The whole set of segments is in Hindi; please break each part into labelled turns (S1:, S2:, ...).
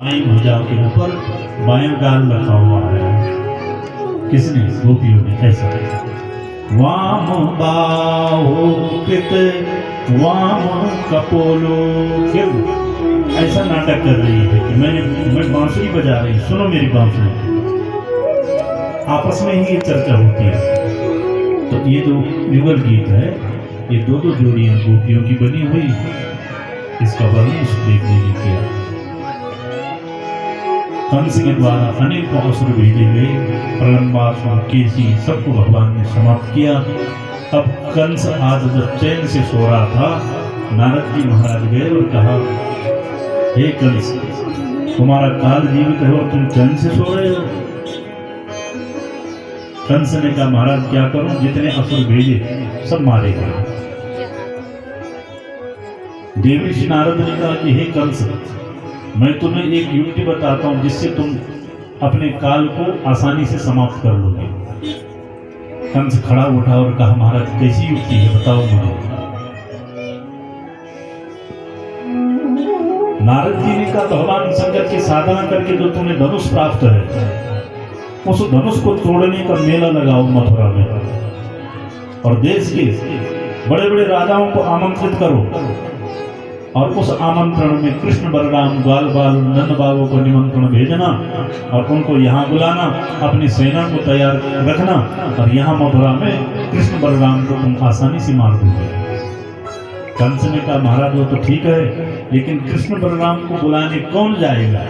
S1: बाईं भुजा के ऊपर बायां गाल रखा हुआ है। किसने? गोपियों ने। ऐसा वाम बाहो कृत वाम कपोलो। फिर ऐसा नाटक कर रही है कि मैं बांसुरी बजा रही, सुनो मेरी बांसुरी। आपस में ही ये चर्चा होती है। तो ये जो युगल गीत है, ये दो जोड़ियां गोपियों की बनी हुई, इसका वर्णन सुखदेव जी ने किया। कंस के द्वारा अनेक असुर भेजे गए, प्रलंबासुर, केसी, सबको भगवान ने समाप्त किया। अब कंस आज जब चैन से सो रहा था, नारद जी महाराज गए और कहा, हे कंस, तुम्हारा काल जीवित है और तुम चैन से सो रहे हो। कंस ने कहा, महाराज क्या करूं, जितने असुर भेजे सब मारे गए। देवर्षि नारद ने कहा कि हे कंस, मैं तुम्हें एक युक्ति बताता हूं जिससे तुम अपने काल को आसानी से समाप्त कर लोगे। कंस खड़ा उठा और कहा, महाराज कैसी युक्ति है, बताओ मुझे। नारद जी ने कहा, भगवान शंकर की साधना करके जो तुम्हें धनुष प्राप्त है, उस धनुष को तोड़ने का मेला लगाओ मथुरा में, और देश के बड़े बड़े राजाओं को आमंत्रित करो, और उस आमंत्रण में कृष्ण बलराम ग्वाल बाल नंद बाबू को निमंत्रण भेजना, और उनको यहाँ बुलाना, अपनी सेना को तैयार रखना, और यहाँ मथुरा में कृष्ण बलराम को तुम आसानी से मार दोगे। कंस ने कहा, महाराज वो तो ठीक है, लेकिन कृष्ण बलराम को बुलाने कौन जाएगा,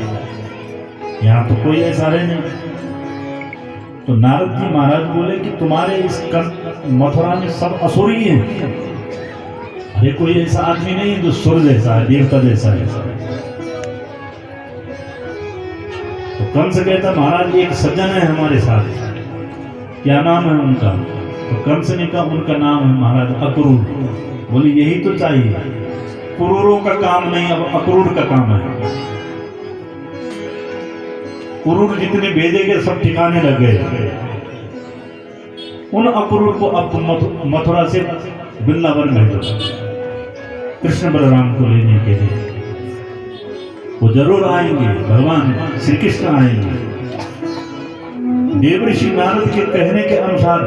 S1: यहाँ तो कोई ऐसा रहे नहीं। तो नारद जी महाराज बोले कि तुम्हारे इस मथुरा में सब असुरी हैं, अरे कोई ऐसा आदमी नहीं है जो सुर जैसा है, देवता जैसा है। तो कंस कहता, महाराज एक सज्जन है हमारे साथ, क्या नाम है उनका? तो कंस ने कहा, उनका नाम है महाराज अक्रूर। बोले यही तो चाहिए, क्रूरों का काम नहीं, अब अक्रूर का काम है। क्रूर जितने भेजे गए सब ठिकाने लग गए। उन अक्रूर को अब मथुरा से वृंदावन भेजो कृष्ण बलराम को लेने के लिए। वो जरूर आएंगे, भगवान श्री कृष्ण आएंगे। देवर्षि नारद के कहने के अनुसार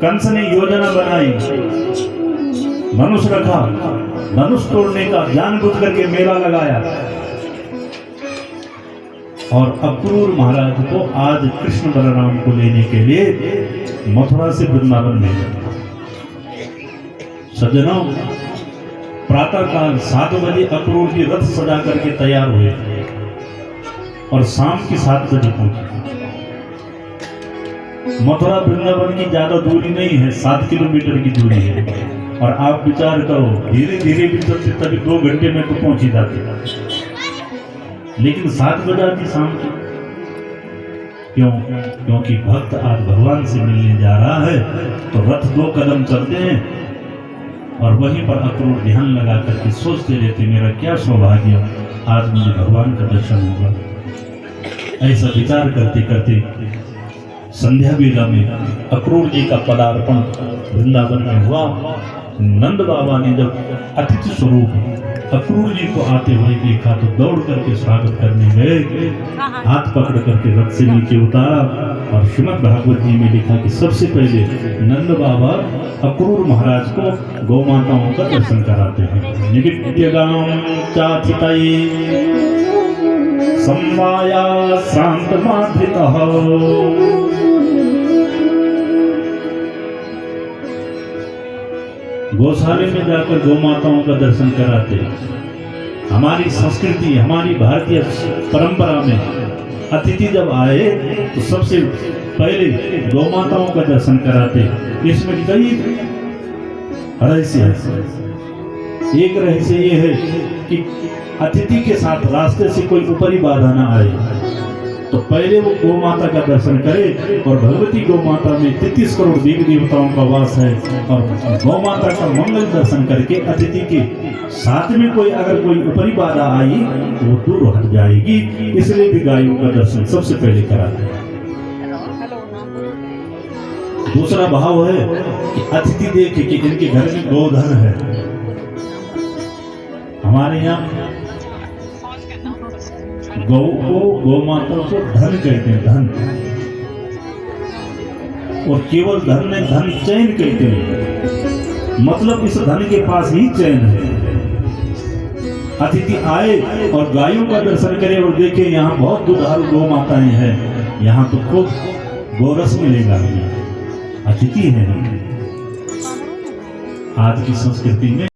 S1: कंस ने योजना बनाई, धनुष रखा, धनुष तोड़ने का जानबूझ करके मेला लगाया, और अक्रूर महाराज को आज कृष्ण बलराम को लेने के लिए मथुरा से वृंदावन भेजा। सज्जनों, प्रातः काल 7 बजे अक्रूर की रथ सजा करके तैयार हुए और शाम की 7 बजे पहुंचे। मथुरा वृंदावन की ज्यादा दूरी नहीं है, 7 किलोमीटर की दूरी है, और आप विचार करो धीरे धीरे भी चलते तभी 2 घंटे में तो पहुंच ही जाते, लेकिन 7 बजा थी शाम की। क्यों? क्योंकि भक्त आज भगवान से मिलने जा रहा है, तो रथ 2 कदम चलते हैं, और वहीं पर अक्रूर ध्यान लगा करके सोचते रहते, मेरा क्या सौभाग्य, आज मुझे भगवान का दर्शन होगा। ऐसा विचार करते करते संध्या वेला में अक्रूर जी का पदार्पण वृंदावन में हुआ। नंद बाबा ने जब अतिथि स्वरूप अक्रूर जी को आते हुए देखा तो दौड़ करके स्वागत करने गए, हाथ पकड़ करके रथ से नीचे उतारा, और श्रीमद् भागवत जी में लिखा कि सबसे पहले नंद बाबा अक्रूर महाराज को गौ माताओं का दर्शन कराते हैं। निविद्यगाम चाथितये संवाया शांत माधृतः, गौशाले में जाकर गौ माताओं का दर्शन कराते। हमारी संस्कृति, हमारी भारतीय परंपरा में अतिथि जब आए तो सबसे पहले गौ माताओं का दर्शन कराते। इसमें कई रहस्य है। एक रहस्य ये है कि अतिथि के साथ रास्ते से कोई ऊपरी बाधा ना आए, तो पहले वो गौ माता का दर्शन करे, और भगवती गौ माता में 33 करोड़ देवी देवताओं का वास है, और गौ माता का मंगल दर्शन करके अतिथि के साथ में अगर कोई ऊपरी बाधा आई तो वो दूर हट जाएगी। इसलिए भी गायों का दर्शन सबसे पहले कराते हैं। दूसरा भाव है कि अतिथि देखे कि इनके घर में गोधन है। हमारे यहाँ गौ को, गौ माता को धन कहते हैं, धन। और केवल धन नहीं, धन चैन कहते हैं, मतलब इस धन के पास ही चैन है। अतिथि आए और गायों का दर्शन करे और देखे यहाँ बहुत दुधारू गौ माताएं हैं, यहाँ तो खूब गोरस मिलेगा, अतिथि है। आज की संस्कृति में